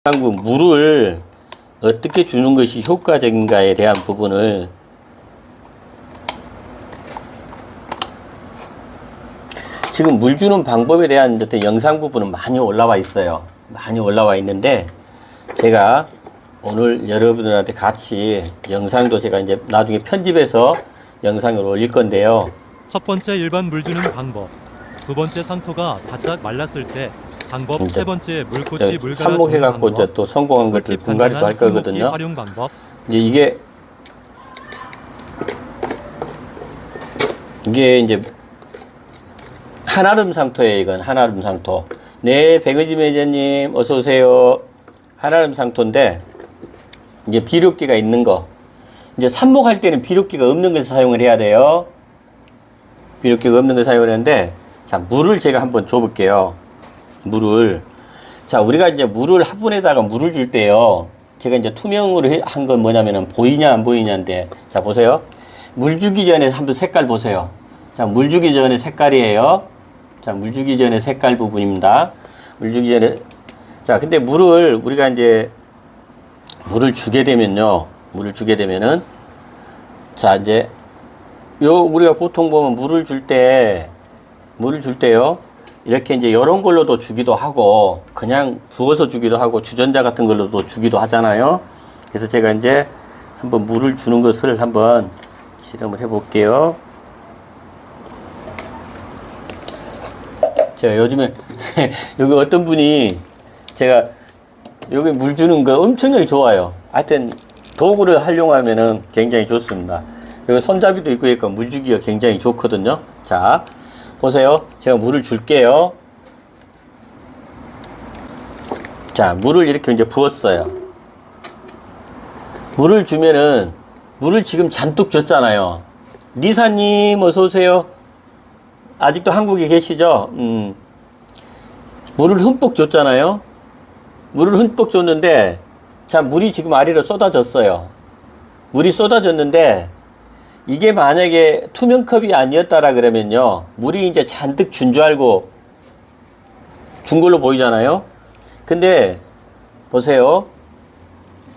물을 어떻게 주는 것이 효과적인가에 대한 부분을 지금 물 주는 방법에 대한 어떤 영상 부분은 많이 올라와 있어요. 많이 올라와 있는데 제가 오늘 여러분들한테 같이 영상도 제가 이제 나중에 편집해서 영상을 올릴 건데요. 첫 번째 일반 물 주는 방법, 두 번째 상토가 바짝 말랐을 때 방법, 세 번째 물꽂이 물 갈아 주는 삽목해갖고 방법, 또 성공한 것들 분갈이도 할 거거든요. 활용 방법. 이제 이게 이제 한아름 상토예요. 이건 한아름 상토. 네, 백의지 매니저님 어서 오세요. 한아름 상토인데 이제 비료기가 있는 거. 이제 삽목할 때는 비료기가 없는 것을 사용을 해야 돼요. 비료기가 없는 걸 사용을 하는데, 자, 물을 제가 한번 줘볼게요. 물을. 자, 우리가 이제 물을 화분에다가 물을 줄 때요. 제가 이제 투명으로 한 건 뭐냐면은 보이냐 안 보이냐인데, 자, 보세요. 물 주기 전에 한번 색깔 보세요. 자, 물 주기 전에 색깔이에요. 자, 물 주기 전에 색깔 부분입니다. 물 주기 전에. 자, 근데 물을 우리가 이제 물을 주게 되면요. 물을 주게 되면은, 자, 이제 우리가 보통 보면 물을 줄 때요. 이렇게 이제 이런 걸로도 주기도 하고, 그냥 부어서 주기도 하고, 주전자 같은 걸로도 주기도 하잖아요. 그래서 제가 이제 한번 물을 주는 것을 한번 실험을 해 볼게요. 제가 요즘에, 여기 어떤 분이 제가 여기 물 주는 거 엄청나게 좋아요. 하여튼 도구를 활용하면은 굉장히 좋습니다. 여기 손잡이도 있고 그러니까 물 주기가 굉장히 좋거든요. 자, 보세요. 제가 물을 줄게요. 자, 물을 이렇게 이제 부었어요. 물을 주면은, 물을 지금 잔뜩 줬잖아요. 리사님, 어서오세요. 아직도 한국에 계시죠? 물을 흠뻑 줬잖아요. 물을 흠뻑 줬는데, 자, 물이 지금 아래로 쏟아졌어요. 물이 쏟아졌는데, 이게 만약에 투명컵이 아니었다라 그러면요. 물이 이제 잔뜩 준 줄 알고 준 걸로 보이잖아요. 근데 보세요.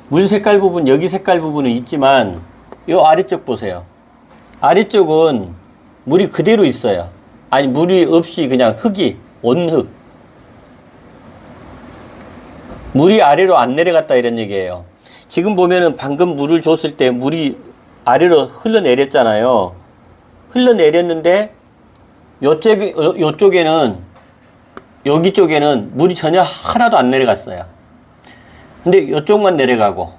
물 색깔 부분, 여기 색깔 부분은 있지만 이 아래쪽 보세요. 아래쪽은 물이 그대로 있어요. 아니, 물이 없이 그냥 흙이, 온흙. 물이 아래로 안 내려갔다 이런 얘기예요. 지금 보면은 방금 물을 줬을 때 물이 아래로 흘러내렸잖아요. 흘러내렸는데 요쪽에는 여기 쪽에는 물이 전혀 하나도 안 내려갔어요. 근데 이쪽만 내려가고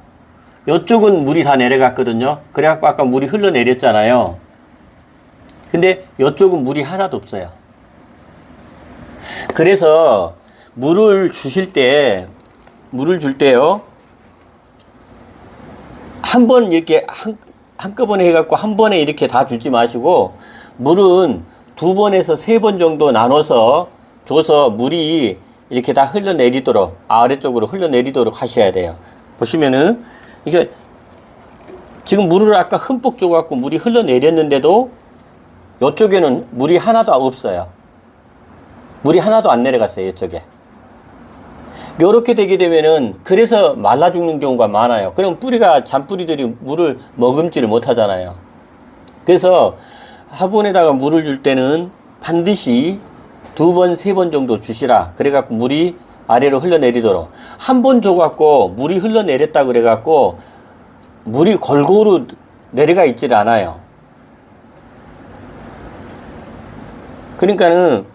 이쪽은 물이 다 내려갔거든요. 그래갖고 아까 물이 흘러내렸잖아요. 근데 이쪽은 물이 하나도 없어요. 그래서 물을 줄 때요. 한 번 이렇게 한꺼번에 해갖고 한 번에 이렇게 다 주지 마시고 물은 2번에서 3번 정도 나눠서 줘서 물이 이렇게 다 흘러내리도록 아래쪽으로 흘러내리도록 하셔야 돼요. 보시면은 이게 지금 물을 아까 흠뻑 줘갖고 물이 흘러내렸는데도 이쪽에는 물이 하나도 없어요. 물이 하나도 안 내려갔어요. 이쪽에. 요렇게 되게 되면은 그래서 말라 죽는 경우가 많아요. 그럼 잔뿌리들이 물을 머금지를 못하잖아요. 그래서 화분에다가 물을 줄 때는 반드시 2번, 3번 정도 주시라. 그래갖고 물이 아래로 흘러내리도록. 한 번 줘갖고 물이 흘러내렸다 그래갖고 물이 골고루 내려가 있질 않아요. 그러니까는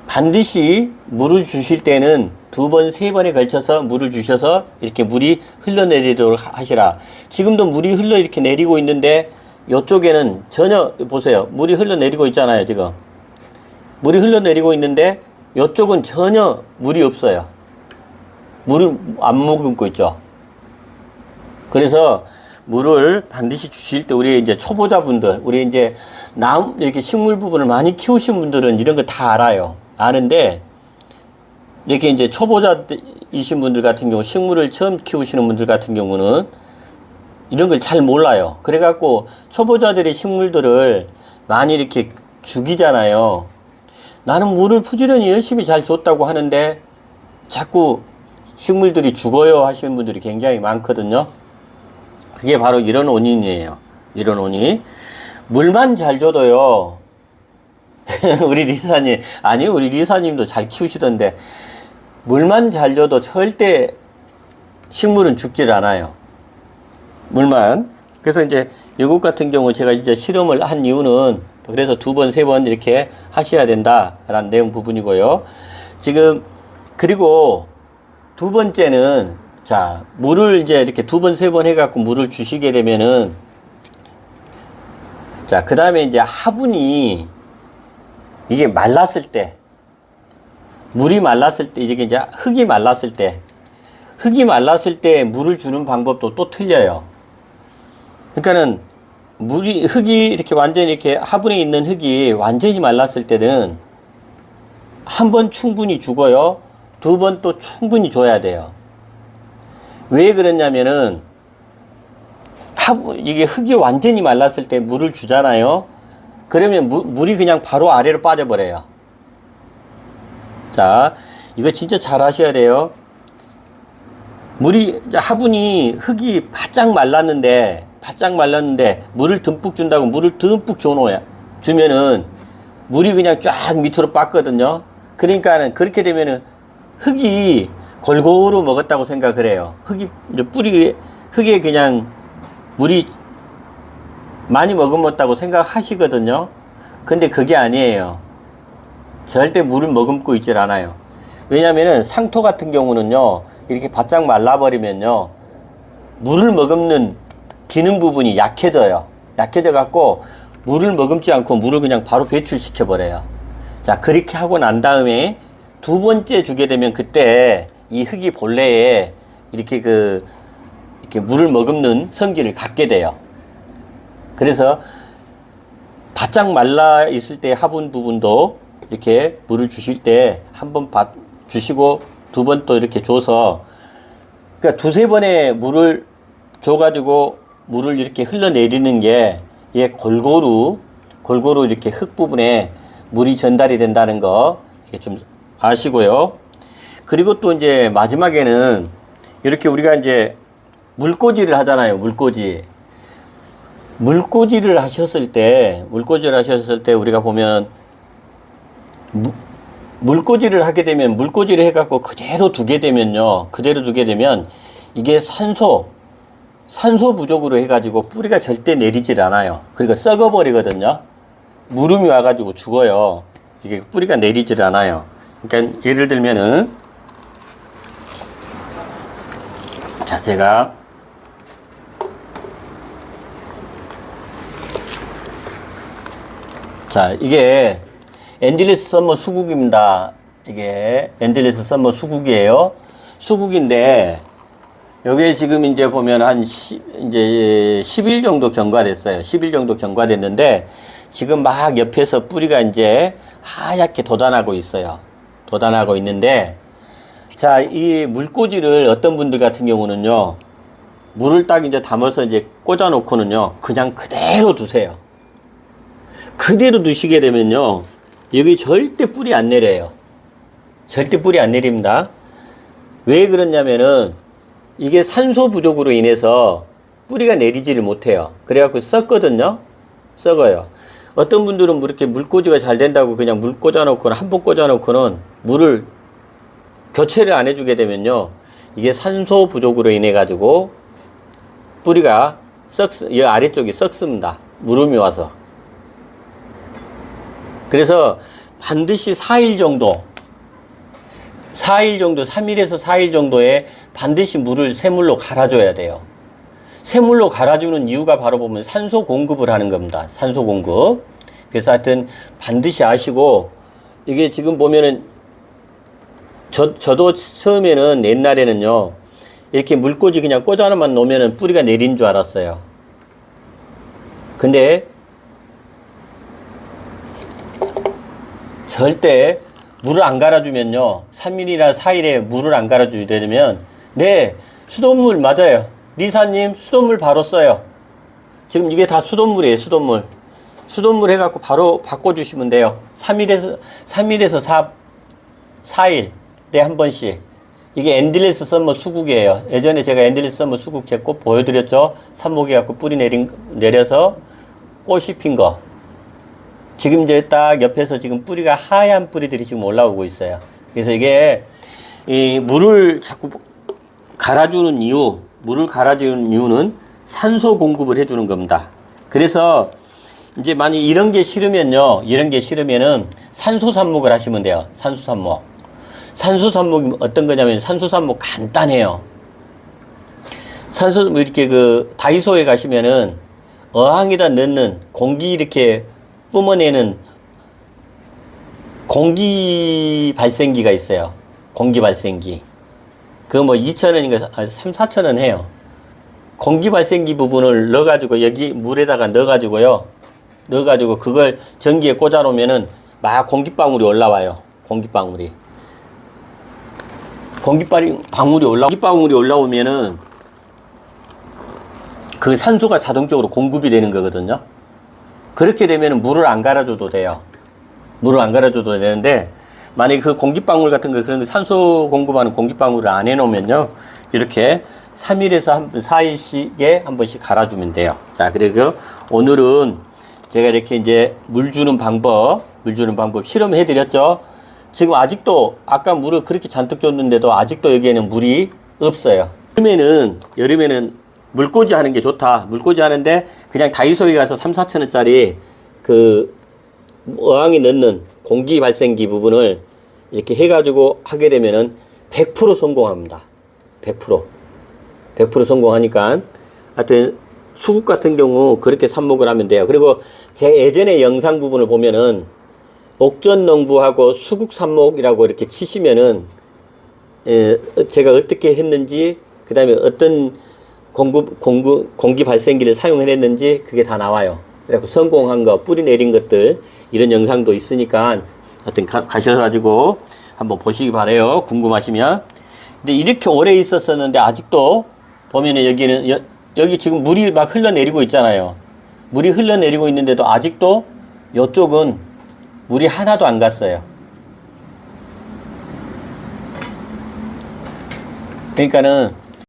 반드시 물을 주실 때는 2번, 3번에 걸쳐서 물을 주셔서 이렇게 물이 흘러내리도록 하시라. 지금도 물이 이렇게 내리고 있는데 이쪽에는 전혀 보세요. 물이 흘러내리고 있잖아요. 지금 물이 흘러내리고 있는데 이쪽은 전혀 물이 없어요. 물을 안 머금고 있죠. 그래서 물을 반드시 주실 때 우리 이제 초보자분들, 우리 이제 이렇게 식물 부분을 많이 키우신 분들은 이런 거 다 알아요. 아는데 이렇게 이제 초보자이신 분들 같은 경우, 식물을 처음 키우시는 분들 같은 경우는 이런 걸 잘 몰라요. 그래갖고 초보자들의 식물들을 많이 이렇게 죽이잖아요. 나는 물을 부지런히 열심히 잘 줬다고 하는데 자꾸 식물들이 죽어요 하시는 분들이 굉장히 많거든요. 그게 바로 이런 원인이에요. 이런 원인. 물만 잘 줘도요. 우리 리사님, 아니 우리 리사님도 잘 키우시던데 물만 잘 줘도 절대 식물은 죽질 않아요. 물만. 그래서 이제 이것 같은 경우 제가 이제 실험을 한 이유는 그래서 2번, 3번 이렇게 하셔야 된다라는 내용 부분이고요. 지금 그리고 두 번째는 자 물을 이제 이렇게 2번, 3번 해갖고 물을 주시게 되면은 자 그 다음에 이제 화분이 이게 말랐을 때 물이 말랐을 때 이게 이제 흙이 말랐을 때 물을 주는 방법도 또 틀려요. 그러니까는 흙이 이렇게 완전히 이렇게 화분에 있는 흙이 완전히 말랐을 때는 한 번 충분히 주고요. 2번 또 충분히 줘야 돼요. 왜 그러냐면은 이게 흙이 완전히 말랐을 때 물을 주잖아요. 그러면 물이 그냥 바로 아래로 빠져버려요. 자, 이거 진짜 잘 하셔야 돼요. 화분이 흙이 바짝 말랐는데 물을 듬뿍 준다고 물을 듬뿍 주면은 물이 그냥 쫙 밑으로 빠거든요. 그러니까는 그렇게 되면은 흙이 골고루 먹었다고 생각을 해요. 흙에 그냥 물이 많이 머금었다고 생각하시거든요. 근데 그게 아니에요. 절대 물을 머금고 있질 않아요. 왜냐면은 상토 같은 경우는요, 이렇게 바짝 말라버리면요, 물을 머금는 기능 부분이 약해져요. 약해져 갖고 물을 머금지 않고 물을 그냥 바로 배출시켜 버려요. 자, 그렇게 하고 난 다음에 2번째 주게 되면 그때 이 흙이 본래에 이렇게 이렇게 물을 머금는 성질을 갖게 돼요. 그래서 바짝 말라 있을 때 화분 부분도 이렇게 물을 주실 때 한 번 주시고 2번 또 이렇게 줘서 그러니까 2-3번의 물을 줘가지고 물을 이렇게 흘러내리는 게 이게 골고루 이렇게 흙 부분에 물이 전달이 된다는 거 이게 좀 아시고요. 그리고 또 이제 마지막에는 이렇게 우리가 이제 물꽂이를 하잖아요. 물꽂이를 하셨을 때 우리가 보면 물꽂이를 하게 되면 물꽂이를 해갖고 그대로 두게 되면 이게 산소 부족으로 해가지고 뿌리가 절대 내리질 않아요. 그러니까 썩어버리거든요. 무름이 와가지고 죽어요. 이게 뿌리가 내리질 않아요. 그러니까 예를 들면은 자 제가 자 이게 엔딜리스 썸머 수국입니다. 이게 엔딜리스 썸머 수국이에요. 수국인데 여기에 지금 이제 보면 이제 10일 정도 경과됐어요. 10일 정도 경과됐는데 지금 막 옆에서 뿌리가 이제 하얗게 돋아나고 있어요. 돋아나고 있는데 자, 이 물꽂이를 어떤 분들 같은 경우는요. 물을 딱 이제 담아서 이제 꽂아 놓고는요. 그냥 그대로 두세요. 그대로 두시게 되면요. 여기 절대 뿌리 안 내려요. 절대 뿌리 안 내립니다. 왜 그러냐면은 이게 산소 부족으로 인해서 뿌리가 내리지를 못해요. 그래갖고 썩거든요. 썩어요. 어떤 분들은 이렇게 물꽂이가 잘 된다고 그냥 물 꽂아놓고는 한 번 꽂아놓고는 물을 교체를 안 해주게 되면요. 이게 산소 부족으로 인해 가지고 뿌리가 이 아래쪽이 썩습니다. 무름이 와서. 그래서 반드시 4일 정도 3일에서 4일 정도에 반드시 물을 새물로 갈아줘야 돼요. 새물로 갈아주는 이유가 바로 보면 산소 공급을 하는 겁니다. 산소 공급. 그래서 하여튼 반드시 아시고 이게 지금 보면은 저도 처음에는 옛날에는요 이렇게 물꽂이 그냥 꽂아만 놓으면은 뿌리가 내린 줄 알았어요. 근데 절대 물을 안 갈아주면요 3일이나 4일에 물을 안 갈아주게 되면 네 수돗물 맞아요. 리사님 수돗물 바로 써요. 지금 이게 다 수돗물이에요. 수돗물 해갖고 바로 바꿔주시면 돼요. 3일에서 4일에 한 번씩 이게 엔딜리스 썸머 수국이에요. 예전에 제가 엔딜리스 썸머 수국 제 꽃 보여드렸죠. 삽목이 갖고 뿌리 내려서 꽃이 핀 거. 지금 이제 딱 옆에서 지금 뿌리가 하얀 뿌리들이 지금 올라오고 있어요. 그래서 이게 이 물을 자꾸 갈아주는 이유는 산소 공급을 해주는 겁니다. 그래서 이제 만약 이런 게 싫으면은 산소삽목을 하시면 돼요. 산소삽목. 산소삽목이 어떤 거냐면 산소삽목 간단해요. 산소 이렇게 그 다이소에 가시면은 어항에다 넣는 공기 이렇게 뿜어내는 공기 발생기가 있어요. 공기 발생기. 그거 뭐 2,000원인가 3, 4,000원 해요. 공기 발생기 부분을 넣어가지고 여기 물에다가 넣어가지고요. 그걸 전기에 꽂아 놓으면은 막 공기방울이 올라와요. 공기방울이 올라오면은 그 산소가 자동적으로 공급이 되는 거거든요. 그렇게 되면은 물을 안 갈아줘도 돼요. 물을 안 갈아줘도 되는데 만약에 그 공기방울 같은 거 그런 산소 공급하는 공기방울을 안 해놓으면요. 이렇게 3일에서 4일씩에 한 번씩 갈아주면 돼요. 자, 그리고 오늘은 제가 이렇게 이제 물 주는 방법 실험해 드렸죠. 지금 아직도 아까 물을 그렇게 잔뜩 줬는데도 아직도 여기에는 물이 없어요. 여름에는 물꽂이 하는 게 좋다. 물꽂이 하는데 그냥 다이소에 가서 3, 4천원짜리 그 어항에 넣는 공기 발생기 부분을 이렇게 해가지고 하게 되면은 100% 성공합니다. 100% 성공하니까 하여튼 수국 같은 경우 그렇게 삽목을 하면 돼요. 그리고 제 예전에 영상 부분을 보면은 옥전농부하고 수국 삽목이라고 이렇게 치시면은 제가 어떻게 했는지 그 다음에 어떤 공기 발생기를 사용해냈는지 그게 다 나와요. 그래서 성공한 거, 뿌리 내린 것들 이런 영상도 있으니까 하여튼 가셔가지고 한번 보시기 바래요. 궁금하시면. 근데 이렇게 오래 있었었는데 아직도 보면은 여기 지금 물이 막 흘러내리고 있잖아요. 물이 흘러내리고 있는데도 아직도 이쪽은 물이 하나도 안 갔어요. 그러니까는